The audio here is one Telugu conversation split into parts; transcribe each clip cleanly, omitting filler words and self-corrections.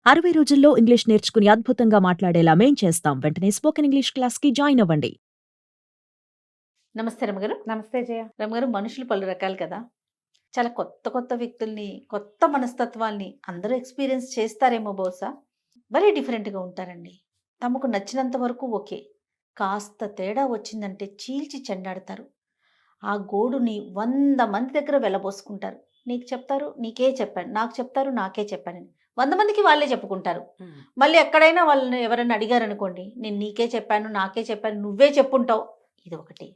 60 రోజుల్లో ఇంగ్లీష్ నేర్చుకుని అద్భుతంగా మాట్లాడేలా మేం చేస్తాం. వెంటనే స్పోకెన్ ఇంగ్లీష్ క్లాస్‌కి జాయిన్ అవ్వండి. నమస్తే రమగారు. నమస్తే జయ. రమగారు, మనుషులు పలు రకాలు కదా! చాలా కొత్త కొత్త వ్యక్తుల్ని, కొత్త మనస్తత్వాల్ని అందరూ ఎక్స్‌పీరియన్స్ చేస్తారేమో బహుశా. వెరీ డిఫరెంట్‌గా ఉంటారండి. తమకు నచ్చినంత వరకు ఓకే. కాస్త తేడా వచ్చిందంటే చీల్చి చెండాడతారు. ఆ గోడుని 100 మంది దగ్గర వెళ్లబోసుకుంటారు. నీకు చెప్తారు, నీకే చెప్పాను. నాకు చెప్తారు, నాకే చెప్పానని. 100 మందికి వాళ్ళే చెప్పుకుంటారు. మళ్ళీ ఎక్కడైనా వాళ్ళని ఎవరైనా అడిగారనుకోండి, నేను నీకే చెప్పాను, నాకే చెప్పాను, నువ్వే చెప్పుంటావు. ఇదొకటి.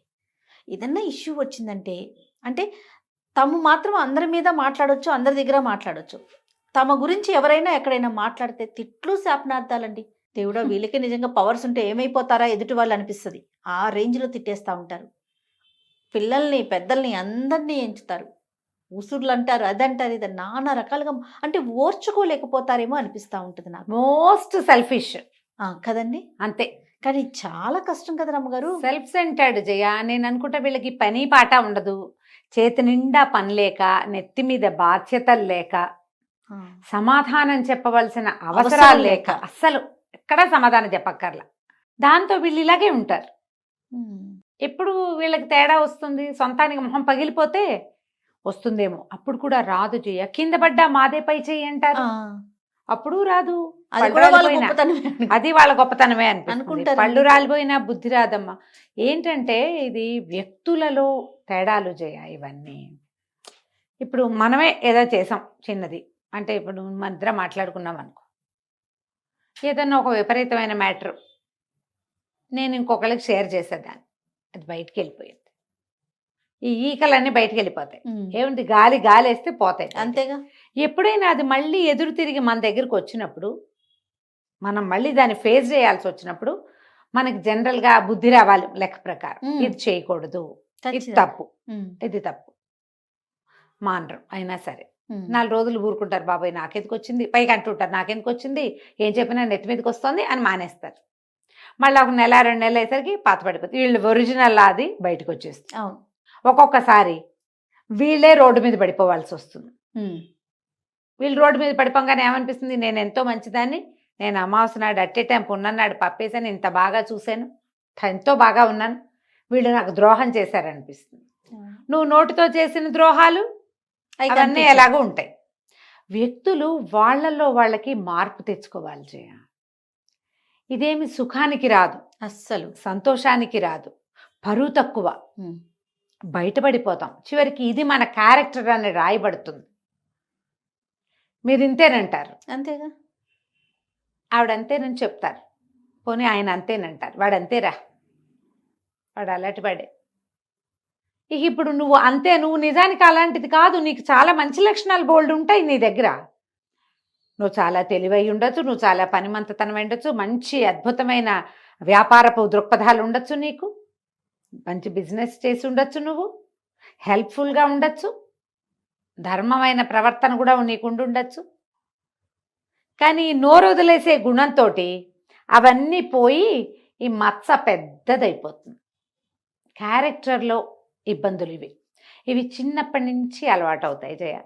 ఏదన్నా ఇష్యూ వచ్చిందంటే అంటే తము మాత్రం అందరి మీద మాట్లాడొచ్చు, అందరి దగ్గర మాట్లాడొచ్చు. తమ గురించి ఎవరైనా ఎక్కడైనా మాట్లాడితే తిట్లు, శాపనార్థాలండి. దేవుడా, వీళ్ళకి నిజంగా పవర్స్ ఉంటే ఏమైపోతారా ఎదుటి వాళ్ళు అనిపిస్తుంది. ఆ రేంజ్లో తిట్టేస్తూ ఉంటారు. పిల్లల్ని, పెద్దల్ని అందరినీ ఎంచుతారు. ఉసుర్లు అంటారు, అదంటారు, ఇది నానా రకాలుగా. అంటే ఓర్చుకోలేకపోతారేమో అనిపిస్తూ ఉంటుంది నాకు. మోస్ట్ సెల్ఫిష్ కదండి. అంతే. కానీ చాలా కష్టం కదా రమ్మగారు. సెల్ఫ్ సెంటర్డ్ జయ. నేను అనుకుంటా వీళ్ళకి పని పాట ఉండదు, చేతి నిండా పని లేక, నెత్తి మీద బాధ్యతలు లేక, సమాధానం చెప్పవలసిన అవసరాలు లేక, అస్సలు ఎక్కడా సమాధానం చెప్పక్కర్లా. దాంతో వీళ్ళు ఇలాగే ఉంటారు. ఎప్పుడు వీళ్ళకి తేడా వస్తుంది, సొంతానికి మొహం పగిలిపోతే వస్తుందేమో. అప్పుడు కూడా రాదు జయ. కింద పడ్డా మాదే పై చెయ్యి అంటారు, అప్పుడు రాదు. అది వాళ్ళ గొప్పతనమే అనుకుంటారు. పళ్ళు రాలిపోయినా బుద్ధి రాదమ్మా. ఏంటంటే ఇది వ్యక్తులలో తేడాలు జయ. ఇవన్నీ ఇప్పుడు మనమే ఏదో చేసాం చిన్నది, అంటే ఇప్పుడు మన ఇద్దరం మాట్లాడుకున్నాం అనుకో, ఏదన్నా ఒక విపరీతమైన మ్యాటర్ నేను ఇంకొకరికి షేర్ చేసేదాన్ని, అది బయటికి వెళ్ళిపోయింది. ఈ ఈకలన్నీ బయటికి వెళ్ళిపోతాయి. ఏముంది, గాలి గాలి వేస్తే పోతాయి, అంతేగా. ఎప్పుడైనా అది మళ్ళీ ఎదురు తిరిగి మన దగ్గరకు వచ్చినప్పుడు, మనం మళ్ళీ దాన్ని ఫేస్ చేయాల్సి వచ్చినప్పుడు మనకి జనరల్గా బుద్ధి రావాలి లెక్క ప్రకారం. ఇది చేయకూడదు, ఇది తప్పు, ఇది తప్పు. మానరు అయినా సరే 4 రోజులు ఊరుకుంటారు, బాబాయ్ నాకెందుకు వచ్చింది, పైకి అంటుంటారు నాకెందుకు వచ్చింది, ఏం చెప్పినా నెత్తి మీదకి వస్తుంది అని మానేస్తారు. మళ్ళీ ఒక నెల 2 నెలలు అయ్యేసరికి పాత పడిపోతుంది. వీళ్ళు ఒరిజినల్ అది బయటకు వచ్చేస్తుంది. ఒక్కొక్కసారి వీళ్ళే రోడ్డు మీద పడిపోవాల్సి వస్తుంది. వీళ్ళు రోడ్డు మీద పడిపోగానే ఏమనిపిస్తుంది, నేను ఎంతో మంచిదాన్ని, నేను అమావాస్య నాడు అట్టే టైం పున్నన్నాడు పప్పేసాను, ఇంత బాగా చూశాను, ఎంతో బాగా ఉన్నాను, వీళ్ళు నాకు ద్రోహం చేశారనిపిస్తుంది. నువ్వు నోటితో చేసిన ద్రోహాలు అవన్నీ ఎలాగో ఉంటాయి. వ్యక్తులు వాళ్ళల్లో వాళ్ళకి మార్పు తెచ్చుకోవాలి జయ. ఇదేమి సుఖానికి రాదు, అస్సలు సంతోషానికి రాదు, పరువు తక్కువ, బయటపడిపోతాం. చివరికి ఇది మన క్యారెక్టర్ అని రాయబడుతుంది. మీరు ఇంతేనంటారు, అంతేగా. ఆవిడ అంతేనని చెప్తారు, పోనీ ఆయన అంతేనంటారు, వాడు అంతేరా, వాడు అలాంటి వాడే. ఇక ఇప్పుడు నువ్వు అంతే, నువ్వు నిజానికి అలాంటిది కాదు, నీకు చాలా మంచి లక్షణాలు బోల్డ్ ఉంటాయి నీ దగ్గర. నువ్వు చాలా తెలివై ఉండొచ్చు, నువ్వు చాలా పనిమంతతనం ఉండొచ్చు, మంచి అద్భుతమైన వ్యాపారపు దృక్పథాలు ఉండొచ్చు, నీకు మంచి బిజినెస్ చేసి ఉండొచ్చు, నువ్వు హెల్ప్ఫుల్గా ఉండొచ్చు, ధర్మమైన ప్రవర్తన కూడా నీకు ఉండొచ్చు. కానీ నోరు వదిలేసే గుణంతో అవన్నీ పోయి ఈ మచ్చ పెద్దదైపోతుంది. క్యారెక్టర్లో ఇబ్బందులు ఇవి చిన్నప్పటి నుంచి అలవాటు అవుతాయి జయ.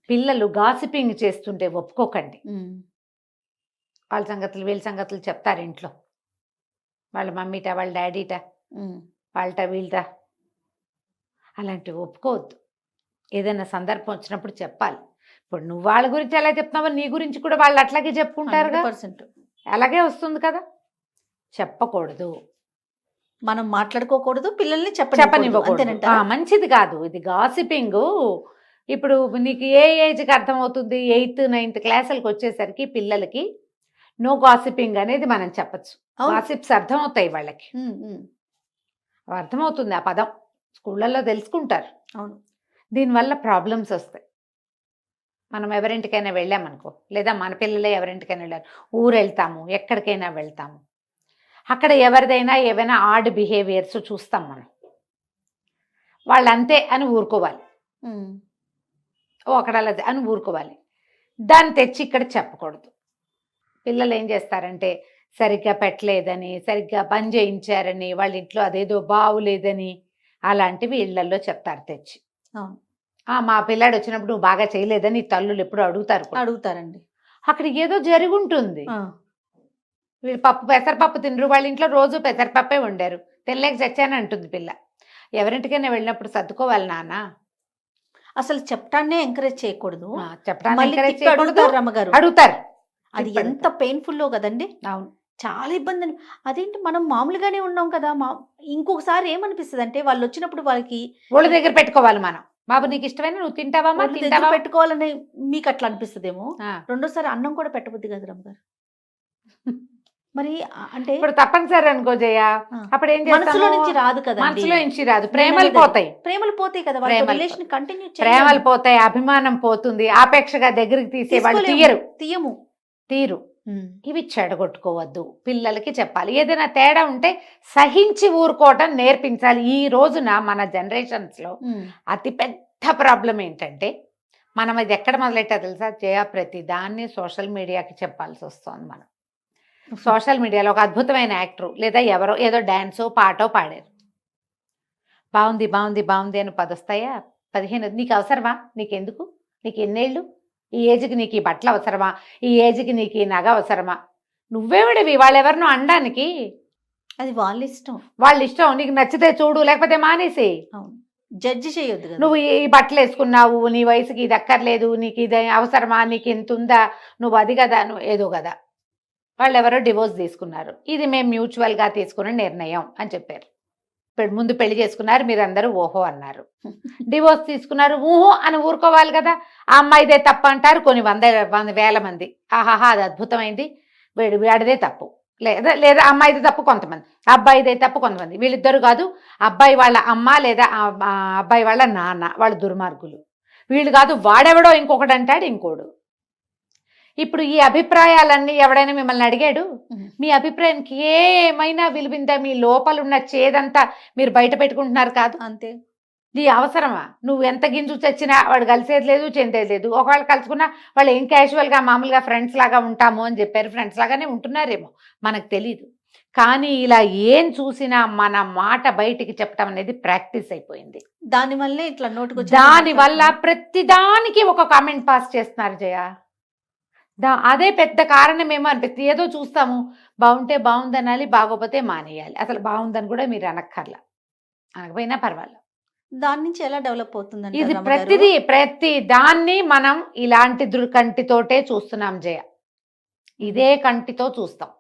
పిల్లలు గాసిపింగ్ చేస్తుంటే ఒప్పుకోకండి. వాళ్ళ సంగతులు వీళ్ళ సంగతులు చెప్తారు ఇంట్లో, వాళ్ళ మమ్మీట, వాళ్ళ డాడీట, వాళ్ళట వీళ్ళట, అలాంటివి ఒప్పుకోవద్దు. ఏదైనా సందర్భం వచ్చినప్పుడు చెప్పాలి. ఇప్పుడు నువ్వు వాళ్ళ గురించి ఎలా చెప్తున్నావో నీ గురించి కూడా వాళ్ళు అట్లాగే చెప్పుకుంటారు, అలాగే వస్తుంది కదా. చెప్పకూడదు, మనం మాట్లాడుకోకూడదు, పిల్లల్ని చెప్పనివ్వకూడదు, మంచిది కాదు ఇది గాసిపింగ్. ఇప్పుడు నీకు ఏ ఏజ్కి అర్థమవుతుంది, 8th 9th క్లాసులకు వచ్చేసరికి పిల్లలకి నో గాసిపింగ్ అనేది మనం చెప్పచ్చు. గాసిప్స్ అర్థమవుతాయి వాళ్ళకి, అర్థమవుతుంది ఆ పదం, స్కూళ్ళల్లో తెలుసుకుంటారు. అవును. దీనివల్ల ప్రాబ్లమ్స్ వస్తాయి. మనం ఎవరింటికైనా వెళ్ళామనుకో, లేదా మన పిల్లలే ఎవరింటికైనా వెళ్ళారు, ఊరు వెళ్తాము, ఎక్కడికైనా వెళ్తాము, అక్కడ ఎవరిదైనా ఏవైనా ఆడ్ బిహేవియర్స్ చూస్తాం మనం, వాళ్ళు అంతే అని ఊరుకోవాలి, అక్కడ అలా అని ఊరుకోవాలి. దాన్ని తెచ్చి ఇక్కడ చెప్పకూడదు. పిల్లలు ఏం చేస్తారంటే సరిగ్గా పెట్టలేదని, సరిగ్గా పని చేయించారని, వాళ్ళ ఇంట్లో అదేదో బాగులేదని అలాంటివి ఇళ్లలో చెప్తారు తెచ్చి. మా పిల్లాడు వచ్చినప్పుడు నువ్వు బాగా చేయలేదని తల్లులు ఎప్పుడు అడుగుతారండి. అక్కడ ఏదో జరుగుంటుంది. ఆ, వీళ్ళు పెసరపప్పు తినరు, వాళ్ళ ఇంట్లో రోజు పెసరపప్పే వండారు, తినలేక చచ్చాను అంటుంది పిల్ల. ఎవరింటికైనా వెళ్ళినప్పుడు సర్దుకోవాలి నాన్న. అసలు చెప్పడాన్నే ఎంకరేజ్ చేయకూడదు. చెప్పడానికి మళ్ళీ encourage తిప్పి చేయకూడదు. అడుగుతారు రమ్మగారు. అడుగుతారు. అది తిప్పి ఎంత పెయిన్ఫుల్లో కదండి. అవును. చాలా ఇబ్బంది. అదేంటి మనం మామూలుగానే ఉన్నాం కదా. ఇంకొకసారి ఏమనిపిస్తుంది అంటే వాళ్ళు వచ్చినప్పుడు వాళ్ళకి ఒళ్ళ దగ్గర పెట్టుకోవాలి మనం. బాబు నీకు ఇష్టమైన నువ్వు తింటావమ్మా, ఒళ్ళు దగ్గర తింటావా? పెట్టుకోవాలని మీకు అట్లా అనిపిస్తుందేమో. ఆ. రెండోసారి అన్నం కూడా పెట్టబుద్ది కదా రమ్మగారు. మరి అంటే ఇప్పుడు తప్పనిసరి అనుకో జయ, ఆ, అప్పుడు ఏం మనసులో చేస్తాము? నుంచి రాదు కదా. మనసులో నుంచి రాదు, ప్రేమలు పోతాయి. ప్రేమలు పోతాయి కదా. వాళ్ళ ప్రేమలు రిలేషన్ కంటిన్యూ ప్రేమలు పోతాయి, అభిమానం పోతుంది, ఆపేక్షగా దగ్గరికి తీసే వాళ్ళు తీయము. తీరు. ఇవి చెడగొట్టుకోవద్దు, పిల్లలకి చెప్పాలి. ఏదైనా తేడా ఉంటే సహించి ఊరుకోవటం నేర్పించాలి. ఈ రోజున మన జనరేషన్స్ లో అతి పెద్ద ప్రాబ్లం ఏంటంటే, మనం ఇది ఎక్కడ మొదలెట్టా తెలుసా జయ? ప్రతి దాన్ని సోషల్ మీడియాకి చెప్పాల్సి వస్తుంది. మనం సోషల్ మీడియాలో ఒక అద్భుతమైన యాక్టర్ లేదా ఎవరో ఏదో డాన్సో పాటో పాడారు, బాగుంది బాగుంది బాగుంది అని 10 వస్తాయా? 15. నీకు అవసరమా? నీకెందుకు? నీకు ఎన్నేళ్ళు? ఈ ఏజ్కి నీకు ఈ బట్టలు అవసరమా? ఈ ఏజ్కి నీకు ఈ నగ అవసరమా? నువ్వేవిడివి వాళ్ళెవరినో అనడానికి? అది వాళ్ళ ఇష్టం. వాళ్ళ ఇష్టం. నీకు నచ్చితే చూడు, లేకపోతే మానేసి. జడ్జి చేయొద్దు కదా. నువ్వు ఈ బట్టలు వేసుకున్నావు, నీ వయసుకి ఇది అక్కర్లేదు, నీకు ఇది అవసరమా, నీకు ఇంత ఉందా, నువ్వు అది కదా, నువ్వు ఏదో కదా. వాళ్ళు ఎవరో డివోర్స్ తీసుకున్నారు, ఇది మేము మ్యూచువల్గా తీసుకున్న నిర్ణయం అని చెప్పారు. ముందు పెళ్లి చేసుకున్నారు, మీరందరూ ఓహో అన్నారు. డివోర్స్ తీసుకున్నారు, ఊహో అని ఊరుకోవాలి కదా. ఆ అమ్మాయిదే తప్పు అంటారు కొన్ని వేల మంది. ఆహాహా అది అద్భుతమైంది, వాడిదే తప్పు, లేదా అమ్మాయిదే తప్పు కొంతమంది, అబ్బాయిదే తప్పు కొంతమంది. వీళ్ళిద్దరు కాదు, అబ్బాయి వాళ్ళ అమ్మ లేదా అబ్బాయి వాళ్ళ నాన్న వాళ్ళు దుర్మార్గులు, వీళ్ళు కాదు వాడెవడో ఇంకొకటి అంటాడు ఇంకోడు. ఇప్పుడు ఈ అభిప్రాయాలన్నీ ఎవడైనా మిమ్మల్ని అడిగాడు? మీ అభిప్రాయానికి ఏమైనా విలువిందా? మీ లోపల ఉన్న చేదంతా మీరు బయట పెట్టుకుంటున్నారు కాదు. అంతే. నీ అవసరమా? నువ్వు ఎంత గింజు చచ్చినా వాడు కలిసేది లేదు, చెందేది లేదు. ఒకవేళ కలుసుకున్నా వాళ్ళు ఏం క్యాజువల్గా మామూలుగా ఫ్రెండ్స్ లాగా ఉంటాము అని చెప్పారు, ఫ్రెండ్స్ లాగానే ఉంటున్నారేమో మనకు తెలీదు. కానీ ఇలా ఏం చూసినా మన మాట బయటికి చెప్పడం అనేది ప్రాక్టీస్ అయిపోయింది. దానివల్లే ఇట్లా నోటుకు దానివల్ల ప్రతిదానికి ఒక కామెంట్ పాస్ చేస్తున్నారు జయ. అదే పెద్ద కారణమేమో అనిపిస్తుంది. ఏదో చూస్తాము, బాగుంటే బాగుందనాలి, బాగోపోతే మానేయాలి. అసలు బాగుందని కూడా మీరు అనక్కర్లా, అనకపోయినా పర్వాలేదు. దాని నుంచి ఎలా డెవలప్ అవుతుందండి? ఇది ప్రతి దాన్ని మనం ఇలాంటి కంటితోటే చూస్తున్నాం జయ. ఇదే కంటితో చూస్తాం.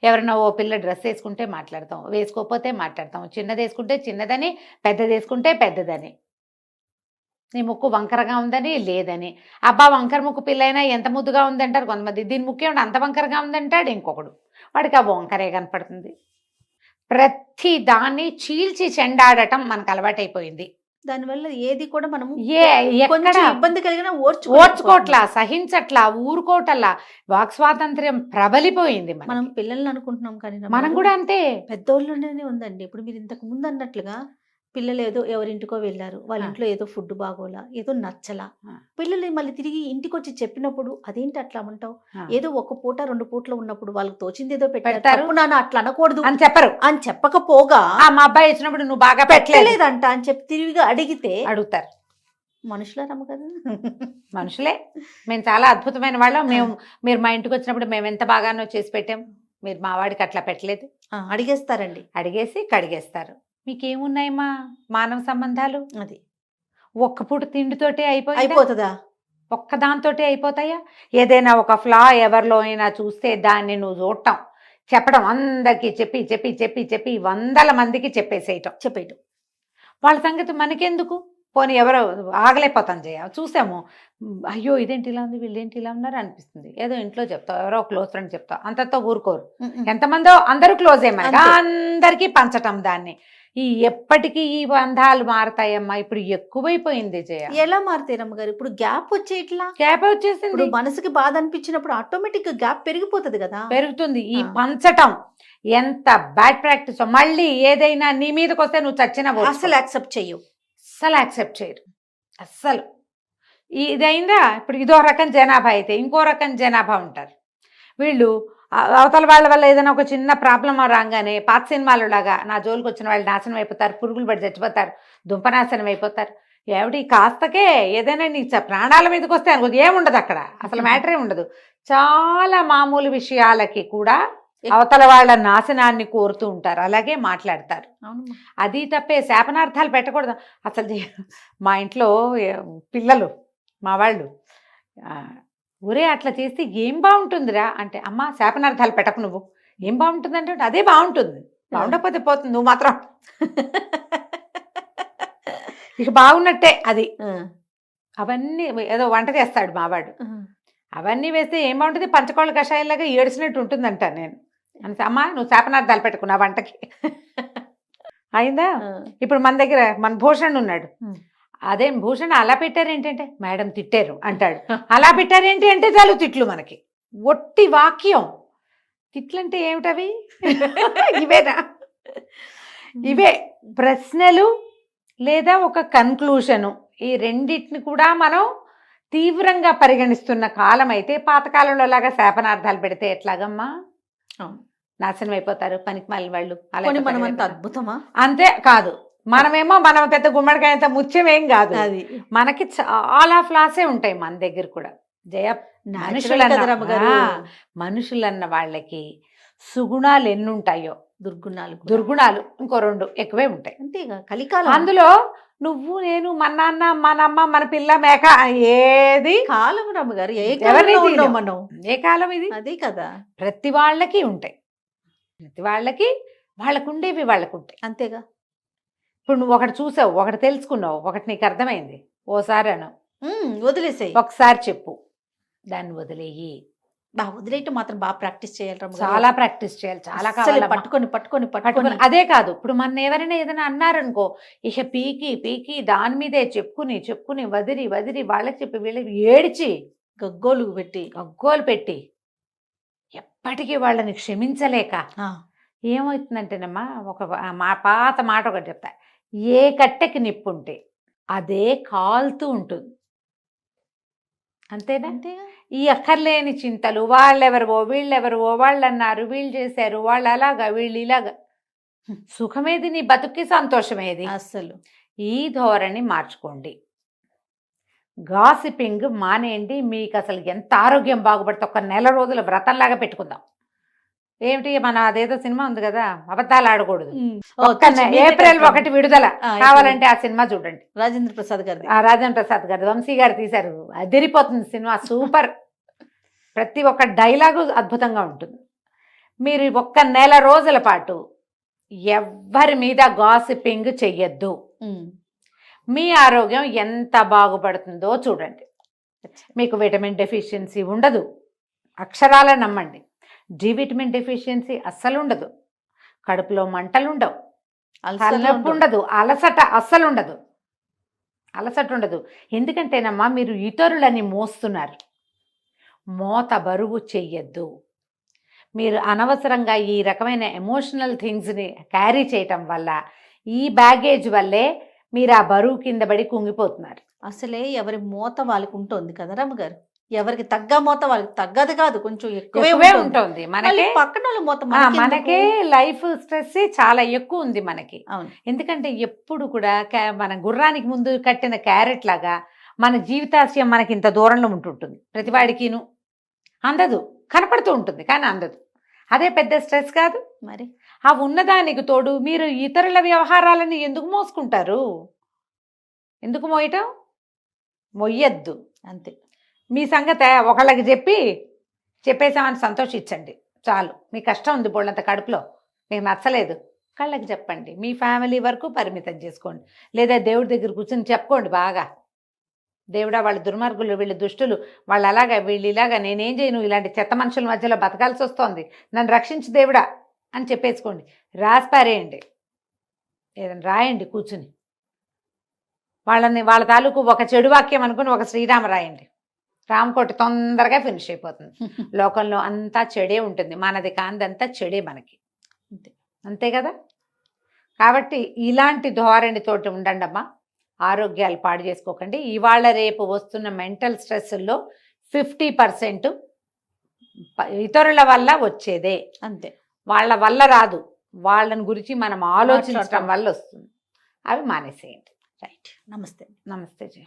ఎవరైనా ఓ పిల్ల డ్రెస్ వేసుకుంటే మాట్లాడతాం, వేసుకోకపోతే మాట్లాడతాం, చిన్నది వేసుకుంటే చిన్నదని, పెద్దది వేసుకుంటే పెద్దదని, నీ ముక్కు వంకరగా ఉందని లేదని. అబ్బా వంకర ముక్కు పిల్లైనా ఎంత ముద్దుగా ఉందంటారు కొంతమంది, దీని ముక్కు ఏమిటి అంత వంకరగా ఉందంటాడు ఇంకొకడు, వాడికి ఆ వంకరే కనపడుతుంది. ప్రతి దాన్ని చీల్చి చెండాడటం మనకు అలవాటైపోయింది. దానివల్ల ఏది కూడా మనం ఇబ్బంది కలిగిన ఓర్చుకోవట్లా, సహించట్లా, ఊరుకోవట్లా, వాక్ స్వాతంత్ర్యం ప్రబలిపోయింది. మనం పిల్లల్ని అనుకుంటున్నాం కానీ మనం కూడా అంతే. పెద్దోళ్ళలోనే ఉందండి. ఇప్పుడు మీరు ఇంతకు ముందు అన్నట్లుగా పిల్లలు ఏదో ఎవరింటికో వెళ్ళారు, వాళ్ళ ఇంట్లో ఏదో ఫుడ్ బాగోలా, ఏదో నచ్చలా, పిల్లలు మళ్ళీ తిరిగి ఇంటికి వచ్చి చెప్పినప్పుడు అదేంటి అట్లా అంటావు, ఏదో ఒక పూట 2 పూటలు ఉన్నప్పుడు వాళ్ళకి తోచింది ఏదో పెట్టారు, నాన్న అట్లా అనకూడదు అని చెప్పరు. అని చెప్పకపోగా మా అబ్బాయి వచ్చినప్పుడు నువ్వు బాగా పెట్టలేదంట అని చెప్పి తిరిగిగా అడిగితే అడుగుతారు. మనుషులే రమ్మ కదా. మనుషులే. మేము చాలా అద్భుతమైన వాళ్ళం. మీరు మా ఇంటికి వచ్చినప్పుడు మేము ఎంత బాగానో చేసి పెట్టాం, మీరు మా వాడికి అట్లా పెట్టలేదు. అడిగేస్తారండి, అడిగేసి కడిగేస్తారు. మీకేమున్నాయమ్మా మానవ సంబంధాలు? అది ఒక్క పూట తిండితోటే అయిపోతుందా? ఒక్కదాంతోటే అయిపోతాయా? ఏదైనా ఒక ఫ్లా ఎవరిలో అయినా చూస్తే దాన్ని నువ్వు చూడటం, చెప్పడం, అందరికీ చెప్పి చెప్పి చెప్పి చెప్పి 100 మందికి చెప్పేసేయటం. వాళ్ళ సంగతి మనకెందుకు? పోనీ ఎవరో ఆగలేకపోతాం జయ. చూసాము, అయ్యో ఇదేంటి ఇలా ఉంది, వీళ్ళేంటి ఇలా ఉన్నారు అనిపిస్తుంది. ఏదో ఇంట్లో చెప్తావు, ఎవరో క్లోజ్ ఫ్రెండ్ చెప్తావు, అంతతో ఊరుకోరు. ఎంతమందో అందరూ క్లోజ్ ఏమైనా అందరికీ పంచటం దాన్ని. ఎప్పటికీ ఈ బంధాలు మారతాయమ్మా. ఇప్పుడు ఎక్కువైపోయింది జయ. ఎలా మారుతాయి రమ్మగారు? ఇప్పుడు గ్యాప్ వచ్చేసింది. ఇప్పుడు మనసుకి బాధ అనిపించినప్పుడు ఆటోమేటిక్ గా గ్యాప్ పెరిగిపోతుంది కదా. పెరుగుతుంది. ఈ పంచటం ఎంత బ్యాడ్ ప్రాక్టీస్. మళ్ళీ ఏదైనా నీ మీదకి వస్తే నువ్వు చచ్చినా అసలు యాక్సెప్ట్ చేయరు. అస్సలు. ఇదైందా? ఇప్పుడు ఇదో రకం జనాభా అయితే ఇంకో రకం జనాభా ఉంటారు. వీళ్ళు అవతల వాళ్ళ వల్ల ఏదైనా ఒక చిన్న ప్రాబ్లం రాగానే పాత సినిమాలు లాగా నా జోలికి వచ్చిన వాళ్ళు నాశనం అయిపోతారు, పురుగులు పడి చచ్చిపోతారు, దుంపనాశనం అయిపోతారు. ఏమిటి కాస్తకే ఏదైనా నీ ప్రాణాల మీదకి వస్తే అనుకో ఏముండదు అక్కడ, అసలు మ్యాటరే ఉండదు. చాలా మామూలు విషయాలకి కూడా అవతల వాళ్ళ నాశనాన్ని కోరుతూ ఉంటారు, అలాగే మాట్లాడతారు. అవునమ్మా. అది తప్పే, శాపనార్థాలు పెట్టకూడదు అసలు. మా ఇంట్లో పిల్లలు మా వాళ్ళు ఊరే అట్లా చేస్తే ఏం బాగుంటుందిరా అంటే, అమ్మ శాపనార్థాలు పెట్టకు, నువ్వు ఏం బాగుంటుంది అంటే అదే బాగుంటుంది, బాగుండకపోతే పోతుంది, నువ్వు మాత్రం ఇక బాగున్నట్టే అది. అవన్నీ ఏదో వంట చేస్తాడు మావాడు, అవన్నీ వేస్తే ఏం బాగుంటుంది, పంచకోళ్ళ కషాయంలాగా ఏడ్చినట్టు ఉంటుందంట. నేను అంటే, అమ్మ నువ్వు శాపనార్థాలు పెట్టుకున్నా వంటకి అయిందా. ఇప్పుడు మన దగ్గర మన భూషణ్ ఉన్నాడు, అదే భూషణ్ అలా పెట్టారు ఏంటంటే మేడం తిట్టారు అంటాడు, అలా పెట్టారు ఏంటి అంటే చాలు తిట్లు. మనకి ఒట్టి వాక్యం తిట్లంటే ఏమిటవి ఇవేనా, ఇవే ప్రశ్నలు లేదా ఒక కన్క్లూషను. ఈ రెండింటిని కూడా మనం తీవ్రంగా పరిగణిస్తున్న కాలం అయితే, పాతకాలంలో లాగా శాపనార్థాలు పెడితే ఎట్లాగమ్మా, నాశనం అయిపోతారు పనికి మాలిన వాళ్ళు. మనం అంత అద్భుతమా? అంతే కాదు, మనమేమో మనం పెద్ద గుమ్మడికాయంత ముత్యమేం కాదు, అది మనకి చాలా ఫ్లాసే ఉంటాయి మన దగ్గర కూడా. జయ మనుషులన్న వాళ్ళకి సుగుణాలు ఎన్నుంటాయో దుర్గుణాలు ఇంకో 2 ఎక్కువే ఉంటాయి. అంతేగా కలికాలం. అందులో నువ్వు నేను మన నాన్న మనమ్మ మన పిల్ల మేక ఏది కాలం రమ్మగారు, ఏ కాలం ఇది, అదే కదా. ప్రతి వాళ్ళకి ఉంటాయి, ప్రతి వాళ్ళకి వాళ్ళకుండేవి వాళ్ళకుంటాయి. అంతేగా. ఇప్పుడు నువ్వు ఒకటి చూసావు, ఒకటి తెలుసుకున్నావు, ఒకటి నీకు అర్థమైంది, ఓసారి అను వదిలేసాయి, ఒకసారి చెప్పు, దాన్ని వదిలేయి. వదిలేయటం మాత్రం బాగా ప్రాక్టీస్ చేయాలి, చాలా ప్రాక్టీస్ చేయాలి, చాలా కావాలి. పట్టుకొని అదే కాదు, ఇప్పుడు మన ఎవరైనా ఏదైనా అన్నారనుకో, ఇక పీకి దాని మీదే చెప్పుకుని వదిలి వాళ్ళకి చెప్పి వీళ్ళకి ఏడిచి గగ్గోలు పెట్టి ఎప్పటికీ వాళ్ళని క్షమించలేక ఏమవుతుందంటేనమ్మా, మా పాత మాట ఒకటి చెప్తా, ఏ కట్టెకి నిప్పుంటే అదే కాలుతూ ఉంటుంది. అంతేనా? ఈ అక్కర్లేని చింతలు, వాళ్ళెవరవో వీళ్ళెవరవో, వాళ్ళు అన్నారు వీళ్ళు చేశారు, వాళ్ళు అలాగా వీళ్ళు ఇలాగా, సుఖమేది నీ బతుక్కి, సంతోషమేది అస్సలు. ఈ ధోరణి మార్చుకోండి, గాసిపింగ్ మానేయండి. మీకు అసలు ఎంత ఆరోగ్యం బాగుపడితే ఒక నెల రోజుల వ్రతంలాగా పెట్టుకుందాం. ఏమిటి మన అదేదో సినిమా ఉంది కదా, అబద్ధాలు ఆడకూడదు, ఏప్రిల్ 1 విడుదల, కావాలంటే ఆ సినిమా చూడండి. రాజేంద్ర ప్రసాద్ గారు వంశీ గారు తీశారు, అదిరిపోతుంది సినిమా, సూపర్. ప్రతి ఒక్క డైలాగు అద్భుతంగా ఉంటుంది. మీరు 1 నెల రోజుల పాటు ఎవ్వరి మీద గాసిపింగ్ చెయ్యొద్దు, మీ ఆరోగ్యం ఎంత బాగుపడుతుందో చూడండి. మీకు విటమిన్ డెఫిషియన్సీ ఉండదు, అక్షరాల నమ్మండి. డి విటమిన్ డెఫిషియన్సీ అస్సలు ఉండదు, కడుపులో మంటలు ఉండవు, తలనొప్పి ఉండదు, అలసట అస్సలు ఉండదు, ఎందుకంటేనమ్మా మీరు ఇతరులని మోస్తున్నారు. మోత బరువు చెయ్యొద్దు. మీరు అనవసరంగా ఈ రకమైన ఎమోషనల్ థింగ్స్ని క్యారీ చేయటం వల్ల, ఈ బ్యాగేజ్ వల్లే మీరు ఆ బరువు కింద పడి కుంగిపోతున్నారు. అసలే ఎవరి మోత వాళ్ళకి ఉంటుంది కదా రమ్మగారు, ఎవరికి తగ్గ మోత వాళ్ళకి తగ్గదు కాదు, కొంచెం ఎక్కువే ఉంటుంది. మనకి పక్కన మోత మనకే లైఫ్ స్ట్రెస్ చాలా ఎక్కువ ఉంది మనకి. ఎందుకంటే ఎప్పుడు కూడా మన గుర్రానికి ముందు కట్టిన క్యారెట్ లాగా మన జీవితాశయం మనకి ఇంత దూరంలో ఉంటుంటుంది. ప్రతివాడికిను అందదు, కనపడుతూ ఉంటుంది కానీ అందదు. అదే పెద్ద స్ట్రెస్ కాదు మరి. ఆ ఉన్నదానికి తోడు మీరు ఇతరుల వ్యవహారాలని ఎందుకు మోసుకుంటారు? ఎందుకు మోయటం? మొయ్యద్దు అంతే. మీ సంగతి ఒకళ్ళకి చెప్పేసామని సంతోషించండి చాలు. మీ కష్టం ఉంది బోళ్ళంత కడుపులో, మీకు నచ్చలేదు, కళ్ళకి చెప్పండి. మీ ఫ్యామిలీ వరకు పరిమితం చేసుకోండి, లేదా దేవుడి దగ్గర కూర్చొని చెప్పుకోండి బాగా, దేవుడా వాళ్ళు దుర్మార్గులు, వీళ్ళు దుష్టులు, వాళ్ళు అలాగా వీళ్ళు ఇలాగా, నేనేం చేయను, ఇలాంటి చెత్త మనుషుల మధ్యలో బతకాల్సి వస్తోంది, నన్ను రక్షించు దేవుడా అని చెప్పేసుకోండి. రాసి పారేయండి, ఏదైనా రాయండి కూర్చుని. వాళ్ళ తాలూకు ఒక చెడు వాక్యం అనుకుని ఒక శ్రీరామ రాయండి, రామకోటి తొందరగా ఫినిష్ అయిపోతుంది. లోకంలో అంతా చెడే ఉంటుంది, మనది కాందంతా చెడే మనకి, అంతే కదా. కాబట్టి ఇలాంటి ధోరణితోటి ఉండండి అమ్మా, ఆరోగ్యాలు పాడు చేసుకోకండి. ఇవాళ రేపు వస్తున్న మెంటల్ స్ట్రెస్లో 50% ఇతరుల వల్ల వచ్చేదే, అంతే. వాళ్ళ వల్ల రాదు, వాళ్ళని గురించి మనం ఆలోచించడం వల్ల వస్తుంది. అవి మానేసేయండి. రైట్. నమస్తే. నమస్తే జయ.